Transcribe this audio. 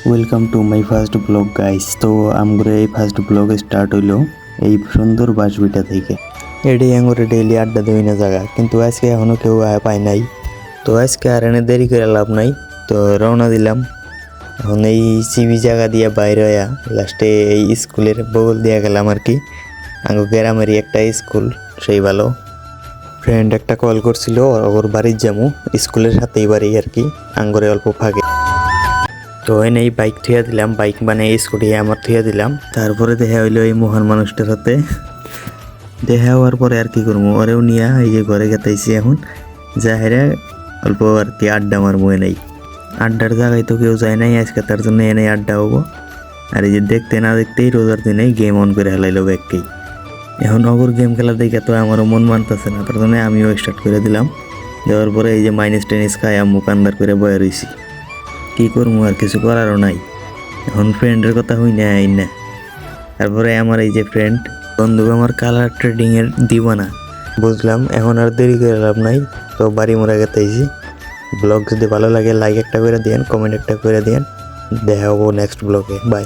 Welcome to my first blog guys. তো আমরা এই ফার্স্ট ব্লগ স্টার্ট হইলো এই সুন্দর বাসবিটা থেকে। এটি আঙুরে ডেইলি আড্ডা দেই না জায়গা, কিন্তু আজকে এখনো কেউ পায় নাই। তো আজকে আর এনে দেরি করে লাভ নাই, তো রওনা দিলাম। এখন এই সিবি জায়গা দিয়ে বাইরে হইয়া লাস্টে এই স্কুলের বগল দিয়ে গেলাম আর কি। আঙ্গু গ্রামেরই একটা স্কুল, সেই ভালো। ফ্রেন্ড একটা কল করছিল ওর বাড়ির যামু, স্কুলের সাথেই বাড়ি আর কি, আঙ্গরে অল্প ফাঁকে। তো এই বাইক থুয়া দিলাম, বাইক মানে স্কুটি আমার থুয়া দিলাম। তারপরে দেখা হইলো এই মহান মানুষটার সাথে। দেখা হওয়ার পরে আর কি করবো, ওরেও নিয়ে এই যে ঘরে গেতাইছি এখন। যাহেরা অল্প আর কি আড্ডা মারবো। নেই আড্ডার জায়গায় তো কেউ যায় নাই আজকে, তার জন্য এনেই আড্ডা হবো। আর এই যে দেখতে না দেখতেই রোজার দিনেই গেম অন করে হেলাইলো ব্যাগকেই। এখন অগর গেম খেলা দেখে তো আমারও মন মানতেছে না, তার জন্য আমিও স্টার্ট করে দিলাম। দেওয়ার পরে এই যে মাইনাস টেনিস খাই আম্মু কান্দার করে বয়ে রয়েছি। কী করবো, আর কিছু করারও নাই। এখন ফ্রেন্ডের কথা হই না। তারপরে আমার এই যে ফ্রেন্ড বন্ধু আমার কালার ট্রেডিংয়ের দিবানা, বুঝলাম এখন আর দেরি করে লাভ নাই। তো বাড়ি মোড়া গেতেছি। ব্লগ যদি ভালো লাগে লাইক একটা করে দিয়েন, কমেন্ট একটা করে দিয়েন। দেখা হবো নেক্সট ব্লগে, বাই।